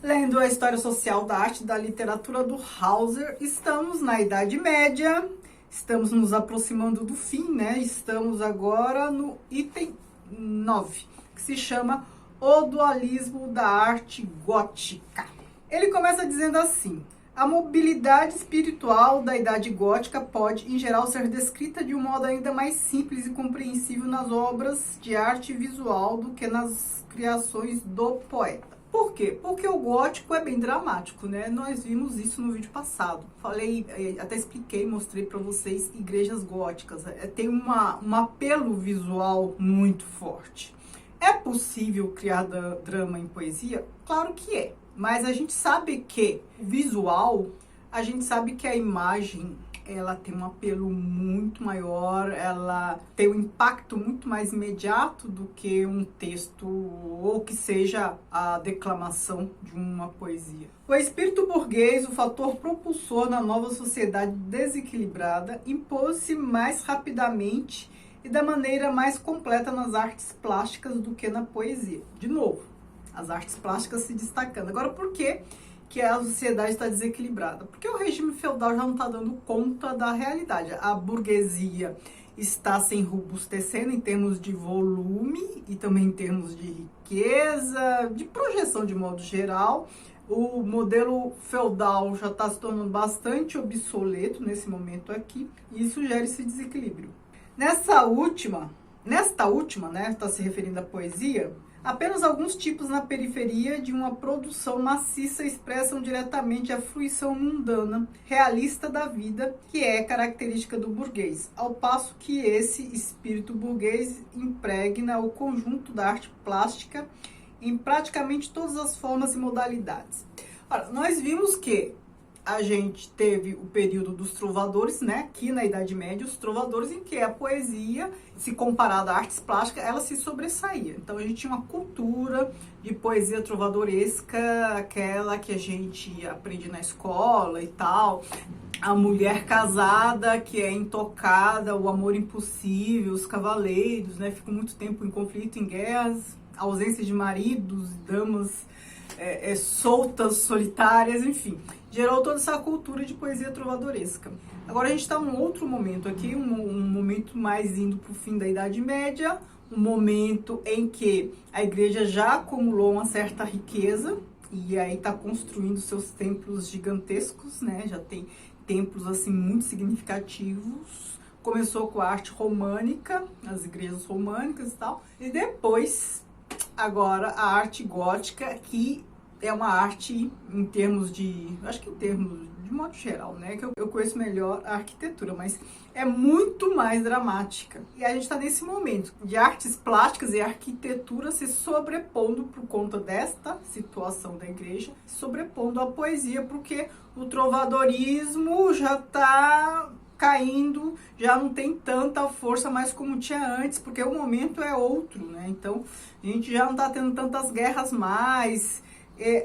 Lendo a história social da arte e da literatura do Hauser, estamos na Idade Média, estamos nos aproximando do fim, né? Estamos agora no item 9, que se chama O Dualismo da Arte Gótica. Ele começa dizendo assim: a mobilidade espiritual da Idade Gótica pode, em geral, ser descrita de um modo ainda mais simples e compreensível nas obras de arte visual do que nas criações do poeta. Por quê? Porque o gótico é bem dramático, né? Nós vimos isso no vídeo passado. Falei, até expliquei, mostrei para vocês igrejas góticas. Tem um apelo visual muito forte. É possível criar drama em poesia? Claro que é. Mas a gente sabe que o visual, a gente sabe que a imagem, ela tem um apelo muito maior, ela tem um impacto muito mais imediato do que um texto ou que seja a declamação de uma poesia. O espírito burguês, o fator propulsor na nova sociedade desequilibrada, impôs-se mais rapidamente e da maneira mais completa nas artes plásticas do que na poesia. De novo, as artes plásticas se destacando. Agora, por que a sociedade está desequilibrada? Porque o regime feudal já não está dando conta da realidade. A burguesia está se robustecendo em termos de volume e também em termos de riqueza, de projeção de modo geral. O modelo feudal já está se tornando bastante obsoleto nesse momento aqui, e isso gera esse desequilíbrio. Nesta última, né, está se referindo à poesia, apenas alguns tipos na periferia de uma produção maciça expressam diretamente a fruição mundana, realista da vida, que é característica do burguês, ao passo que esse espírito burguês impregna o conjunto da arte plástica em praticamente todas as formas e modalidades. Ora, nós vimos que a gente teve o período dos trovadores, né? Aqui na Idade Média, os trovadores, em que a poesia, se comparada a artes plásticas, ela se sobressaía. Então a gente tinha uma cultura de poesia trovadoresca, aquela que a gente aprende na escola e tal. A mulher casada, que é intocada, o amor impossível, os cavaleiros, né? Ficam muito tempo em conflito, em guerras, a ausência de maridos, damas soltas, solitárias, enfim. Gerou toda essa cultura de poesia trovadoresca. Agora a gente está num outro momento aqui, um momento mais indo para o fim da Idade Média, um momento em que a igreja já acumulou uma certa riqueza e aí está construindo seus templos gigantescos, né? Já tem templos assim muito significativos. Começou com a arte românica, as igrejas românicas e tal, e depois agora a arte gótica, que é uma arte em termos de, acho que em termos de modo geral, né, que eu conheço melhor a arquitetura, mas é muito mais dramática. E a gente está nesse momento de artes plásticas e arquitetura se sobrepondo por conta desta situação da igreja, sobrepondo à poesia, porque o trovadorismo já está caindo, já não tem tanta força mais como tinha antes, porque o momento é outro, né? Então, a gente já não está tendo tantas guerras mais.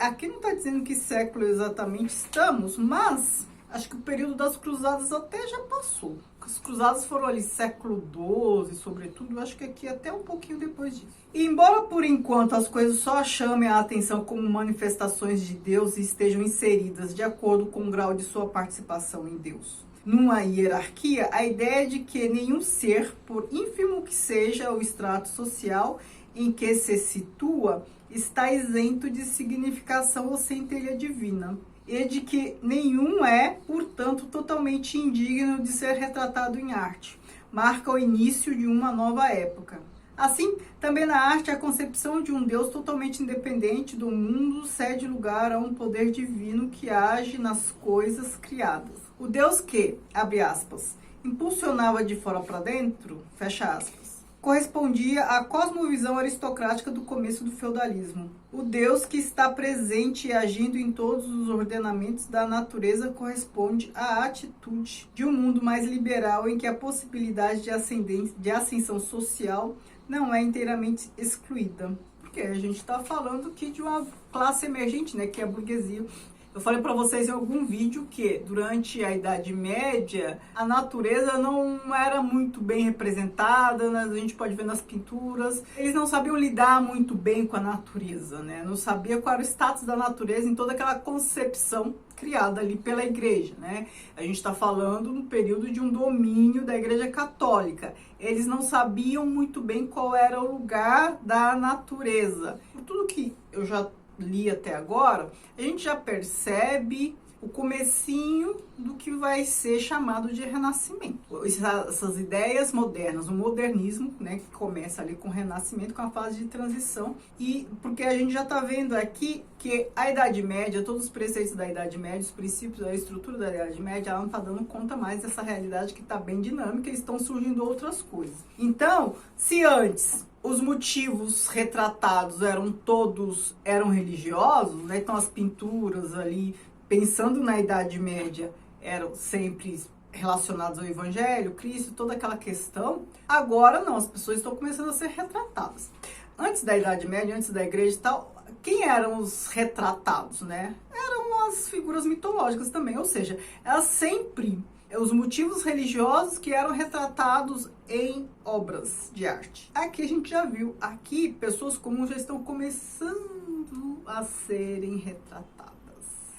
Aqui não está dizendo que século exatamente estamos, mas acho que o período das cruzadas até já passou. As cruzadas foram ali século XII, sobretudo, acho que aqui até um pouquinho depois disso. E embora por enquanto as coisas só chamem a atenção como manifestações de Deus e estejam inseridas de acordo com o grau de sua participação em Deus numa hierarquia, a ideia de que nenhum ser, por ínfimo que seja o extrato social em que se situa, está isento de significação ou centelha divina, e de que nenhum é, portanto, totalmente indigno de ser retratado em arte, marca o início de uma nova época. Assim, também na arte, a concepção de um Deus totalmente independente do mundo cede lugar a um poder divino que age nas coisas criadas. O Deus que, abre aspas, impulsionava de fora para dentro, fecha aspas, correspondia à cosmovisão aristocrática do começo do feudalismo. O Deus que está presente e agindo em todos os ordenamentos da natureza corresponde à atitude de um mundo mais liberal em que a possibilidade de ascensão social não é inteiramente excluída. Porque a gente está falando aqui de uma classe emergente, né, que é a burguesia. Eu falei para vocês em algum vídeo que durante a Idade Média a natureza não era muito bem representada, né? A gente pode ver nas pinturas. Eles não sabiam lidar muito bem com a natureza, né? Não sabia qual era o status da natureza em toda aquela concepção criada ali pela igreja, né? A gente está falando no período de um domínio da Igreja Católica. Eles não sabiam muito bem qual era o lugar da natureza. Por tudo que eu já li até agora, a gente já percebe o comecinho do que vai ser chamado de renascimento. Essas ideias modernas, o modernismo, né, que começa ali com o renascimento, com a fase de transição, e porque a gente já está vendo aqui que a Idade Média, todos os preceitos da Idade Média, os princípios da estrutura da Idade Média, ela não está dando conta mais dessa realidade que está bem dinâmica e estão surgindo outras coisas. Então, se antes os motivos retratados eram religiosos, né? Então as pinturas ali, pensando na Idade Média, eram sempre relacionadas ao Evangelho, Cristo, toda aquela questão. Agora não, as pessoas estão começando a ser retratadas. Antes da Idade Média, antes da igreja e tal, quem eram os retratados, né? Eram as figuras mitológicas também, ou seja, elas sempre os motivos religiosos que eram retratados em obras de arte. Aqui a gente já viu, aqui pessoas comuns já estão começando a serem retratadas.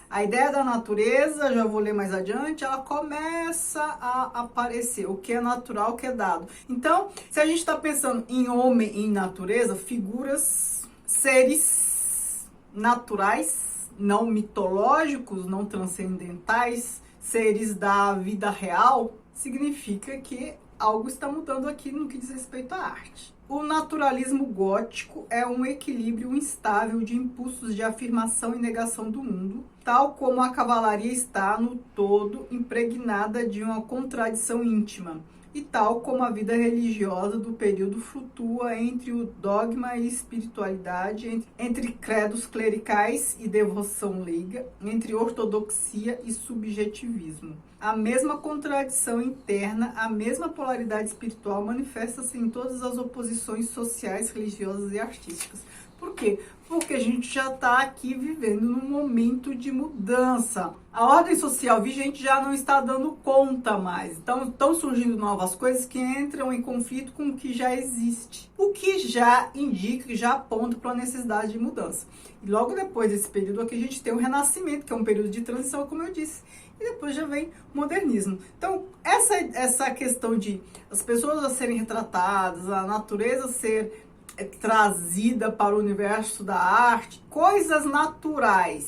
A ideia da natureza, já vou ler mais adiante, ela começa a aparecer, o que é natural, o que é dado. Então, se a gente está pensando em homem e em natureza, figuras, seres naturais, não mitológicos, não transcendentais, seres da vida real, significa que algo está mudando aqui no que diz respeito à arte. O naturalismo gótico é um equilíbrio instável de impulsos de afirmação e negação do mundo, tal como a cavalaria está no todo impregnada de uma contradição íntima, e tal como a vida religiosa do período flutua entre o dogma e espiritualidade, entre credos clericais e devoção leiga, entre ortodoxia e subjetivismo. A mesma contradição interna, a mesma polaridade espiritual manifesta-se em todas as oposições sociais, religiosas e artísticas. Por quê? Porque a gente já está aqui vivendo num momento de mudança. A ordem social vigente já não está dando conta mais. Então, estão surgindo novas coisas que entram em conflito com o que já existe. O que já indica, já aponta para a necessidade de mudança. E logo depois desse período aqui, a gente tem o Renascimento, que é um período de transição, como eu disse. E depois já vem o modernismo. Então, essa questão de as pessoas a serem retratadas, a natureza ser trazida para o universo da arte, coisas naturais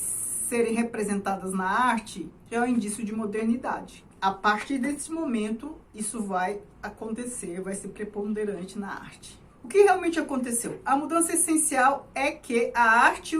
serem representadas na arte, já é um indício de modernidade. A partir desse momento, isso vai acontecer, vai ser preponderante na arte. O que realmente aconteceu? A mudança essencial é que a arte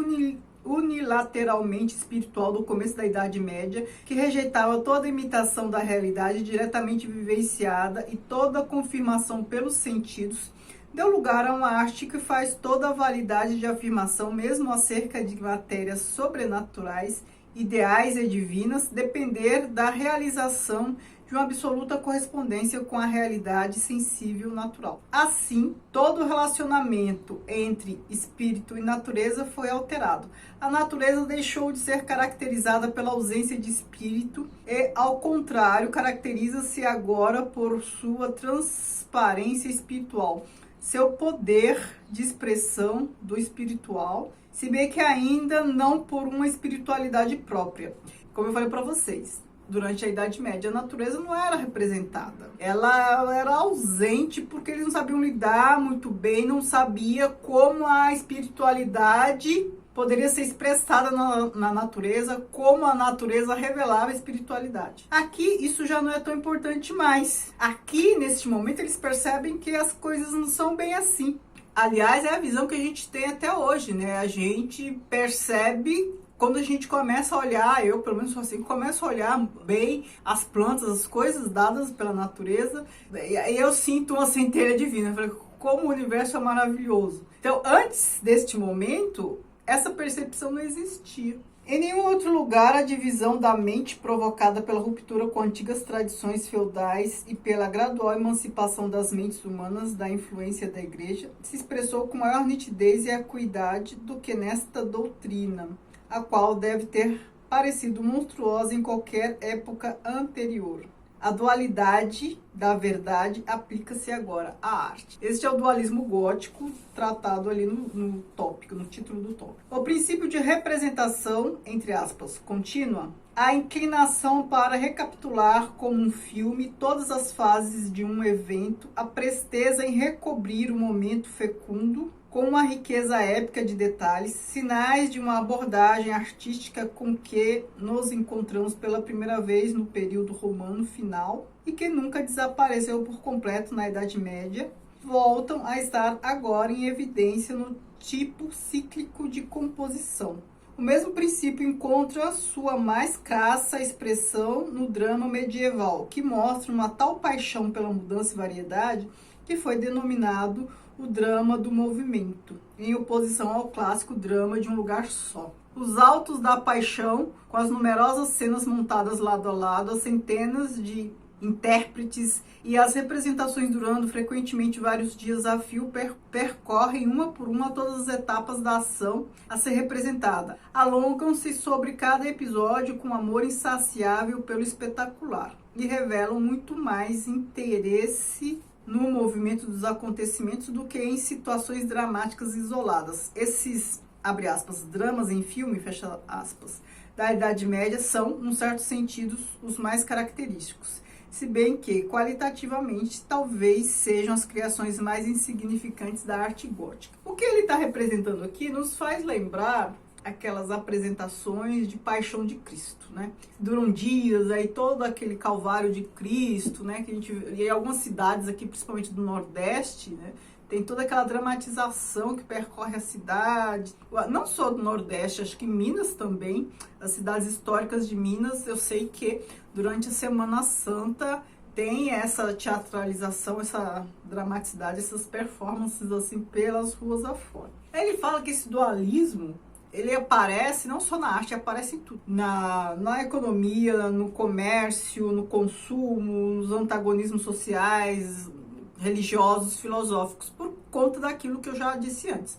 unilateralmente espiritual do começo da Idade Média, que rejeitava toda imitação da realidade diretamente vivenciada e toda confirmação pelos sentidos, deu lugar a uma arte que faz toda a validade de afirmação, mesmo acerca de matérias sobrenaturais, ideais e divinas, depender da realização de uma absoluta correspondência com a realidade sensível natural. Assim, todo o relacionamento entre espírito e natureza foi alterado. A natureza deixou de ser caracterizada pela ausência de espírito e, ao contrário, caracteriza-se agora por sua transparência espiritual, seu poder de expressão do espiritual, se bem que ainda não por uma espiritualidade própria. Como eu falei para vocês, durante a Idade Média, a natureza não era representada. Ela era ausente porque eles não sabiam lidar muito bem, não sabia como a espiritualidade poderia ser expressada na natureza, como a natureza revelava a espiritualidade. Aqui, isso já não é tão importante mais. Aqui, neste momento, eles percebem que as coisas não são bem assim. Aliás, é a visão que a gente tem até hoje, né? A gente percebe quando a gente começa a olhar, eu pelo menos sou assim, começo a olhar bem as plantas, as coisas dadas pela natureza, e aí eu sinto uma centelha divina. Eu falei, como o universo é maravilhoso. Então, antes deste momento, essa percepção não existia. Em nenhum outro lugar, a divisão da mente provocada pela ruptura com antigas tradições feudais e pela gradual emancipação das mentes humanas da influência da igreja se expressou com maior nitidez e acuidade do que nesta doutrina, a qual deve ter parecido monstruosa em qualquer época anterior. A dualidade da verdade aplica-se agora à arte. Este é o dualismo gótico tratado ali no tópico, no título do tópico. O princípio de representação, entre aspas, contínua, a inclinação para recapitular como um filme todas as fases de um evento, a presteza em recobrir o momento fecundo, com uma riqueza épica de detalhes, sinais de uma abordagem artística com que nos encontramos pela primeira vez no período romano final e que nunca desapareceu por completo na Idade Média, voltam a estar agora em evidência no tipo cíclico de composição. O mesmo princípio encontra sua mais crassa expressão no drama medieval, que mostra uma tal paixão pela mudança e variedade que foi denominado o drama do movimento, em oposição ao clássico drama de um lugar só. Os autos da paixão, com as numerosas cenas montadas lado a lado, as centenas de intérpretes e as representações durando frequentemente vários dias a fio, percorrem uma por uma todas as etapas da ação a ser representada. Alongam-se sobre cada episódio com amor insaciável pelo espetacular e revelam muito mais interesse no movimento dos acontecimentos do que em situações dramáticas isoladas. Esses, abre aspas, dramas em filme, fecha aspas, da Idade Média são, num certo sentido, os mais característicos, se bem que, qualitativamente, talvez sejam as criações mais insignificantes da arte gótica. O que ele está representando aqui nos faz lembrar aquelas apresentações de Paixão de Cristo, né? Duram dias, aí todo aquele calvário de Cristo, né? Que a gente e em algumas cidades aqui, principalmente do Nordeste, né? Tem toda aquela dramatização que percorre a cidade, não só do Nordeste, acho que Minas também, as cidades históricas de Minas, eu sei que durante a Semana Santa tem essa teatralização, essa dramaticidade, essas performances assim pelas ruas afora. Ele fala que esse dualismo ele aparece não só na arte, aparece em tudo. Na economia, no comércio, no consumo, nos antagonismos sociais, religiosos, filosóficos, por conta daquilo que eu já disse antes.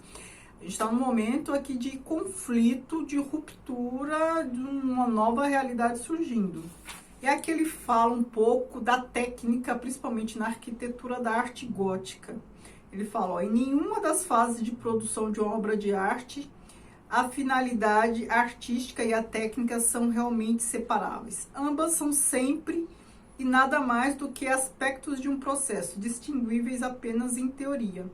A gente está num momento aqui de conflito, de ruptura, de uma nova realidade surgindo. E aqui ele fala um pouco da técnica, principalmente na arquitetura da arte gótica. Ele fala, ó, em nenhuma das fases de produção de uma obra de arte a finalidade artística e a técnica são realmente separáveis. Ambas são sempre e nada mais do que aspectos de um processo, distinguíveis apenas em teoria.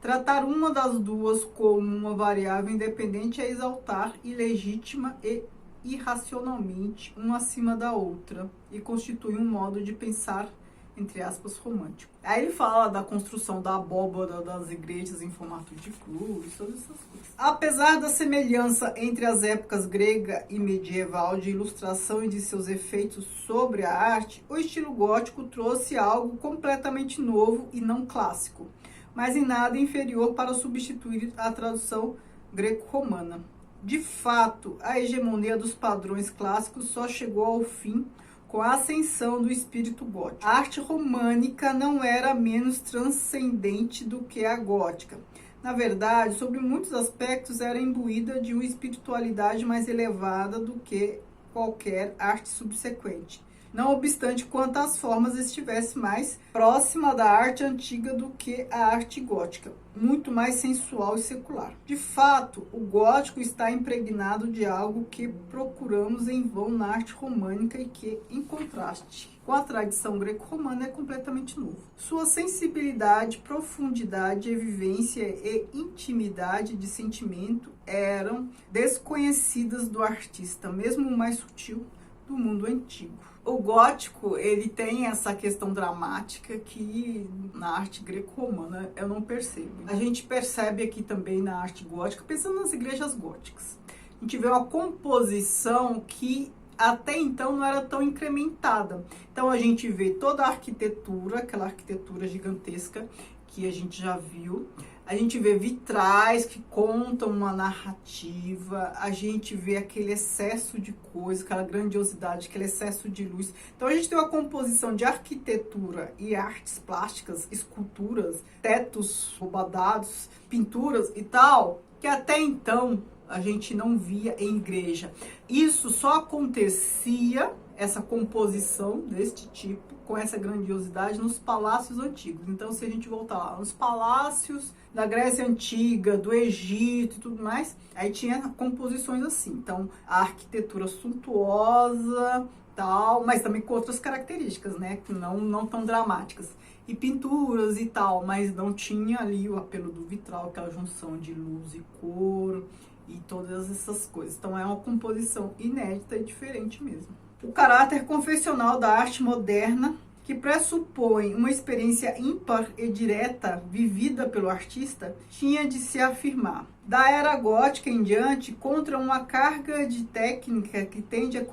Tratar uma das duas como uma variável independente é exaltar ilegítima e irracionalmente uma acima da outra e constitui um modo de pensar, entre aspas, romântico. Aí ele fala da construção da abóbora das igrejas em formato de cruz, todas essas coisas. Apesar da semelhança entre as épocas grega e medieval de ilustração e de seus efeitos sobre a arte, o estilo gótico trouxe algo completamente novo e não clássico, mas em nada inferior para substituir a tradução greco-romana. De fato, a hegemonia dos padrões clássicos só chegou ao fim com a ascensão do espírito gótico. A arte românica não era menos transcendente do que a gótica. Na verdade, sobre muitos aspectos, era imbuída de uma espiritualidade mais elevada do que qualquer arte subsequente. Não obstante, quanto às formas, estivesse mais próxima da arte antiga do que a arte gótica, muito mais sensual e secular. De fato, o gótico está impregnado de algo que procuramos em vão na arte românica e que, em contraste com a tradição greco-romana, é completamente novo. Sua sensibilidade, profundidade, vivência e intimidade de sentimento eram desconhecidas do artista, mesmo o mais sutil do mundo antigo. O gótico, ele tem essa questão dramática que na arte greco-romana eu não percebo. A gente percebe aqui também na arte gótica, pensando nas igrejas góticas. A gente vê uma composição que até então não era tão incrementada. Então a gente vê toda a arquitetura, aquela arquitetura gigantesca que a gente já viu. A gente vê vitrais que contam uma narrativa, a gente vê aquele excesso de coisa, aquela grandiosidade, aquele excesso de luz. Então a gente tem uma composição de arquitetura e artes plásticas, esculturas, tetos roubados, pinturas e tal, que até então a gente não via em igreja. Isso só acontecia, essa composição deste tipo, com essa grandiosidade, nos palácios antigos. Então, se a gente voltar lá, nos palácios da Grécia Antiga, do Egito e tudo mais, aí tinha composições assim. Então, a arquitetura suntuosa, tal, mas também com outras características, né, que não tão dramáticas. E pinturas e tal, mas não tinha ali o apelo do vitral, aquela junção de luz e cor e todas essas coisas. Então, é uma composição inédita e diferente mesmo. O caráter confessional da arte moderna, que pressupõe uma experiência ímpar e direta vivida pelo artista, tinha de se afirmar. Da era gótica em diante, contra uma carga de técnica que tende a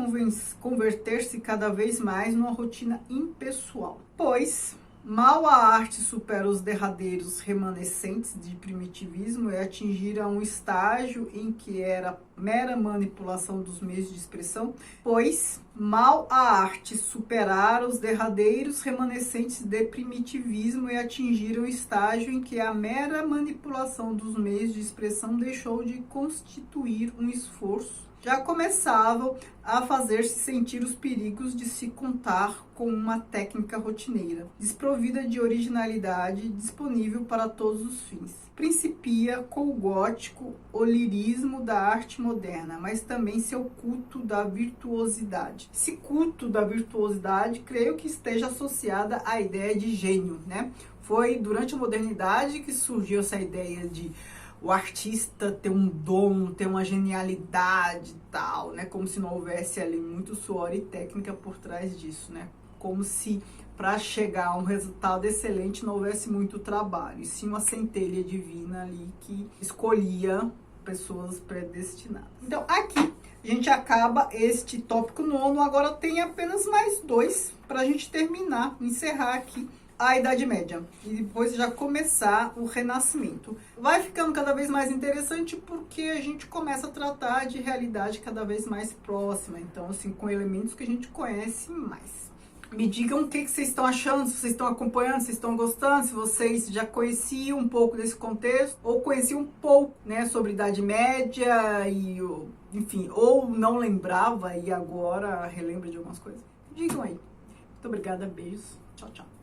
converter-se cada vez mais numa rotina impessoal. Pois mal a arte supera os derradeiros remanescentes de primitivismo e atingir a um estágio em que era mera manipulação dos meios de expressão, pois mal a arte superar os derradeiros remanescentes de primitivismo e atingir um estágio em que a mera manipulação dos meios de expressão deixou de constituir um esforço, já começavam a fazer-se sentir os perigos de se contar com uma técnica rotineira, desprovida de originalidade, disponível para todos os fins. Principia com o gótico o lirismo da arte moderna, mas também seu culto da virtuosidade. Esse culto da virtuosidade, creio que esteja associada à ideia de gênio, né? Foi durante a modernidade que surgiu essa ideia de o artista ter um dom, ter uma genialidade e tal, né? Como se não houvesse ali muito suor e técnica por trás disso, né? Como se para chegar a um resultado excelente não houvesse muito trabalho, e sim uma centelha divina ali que escolhia pessoas predestinadas. Então, aqui a gente acaba este tópico 9, agora tem apenas mais 2 para a gente terminar, encerrar aqui a Idade Média e depois já começar o Renascimento. Vai ficando cada vez mais interessante porque a gente começa a tratar de realidade cada vez mais próxima, então assim, com elementos que a gente conhece mais. Me digam o que vocês estão achando, se vocês estão acompanhando, se vocês estão gostando, se vocês já conheciam um pouco desse contexto ou conheciam um pouco, né, sobre Idade Média e, enfim, ou não lembrava e agora relembra de algumas coisas. Digam aí. Muito obrigada, beijos, tchau, tchau.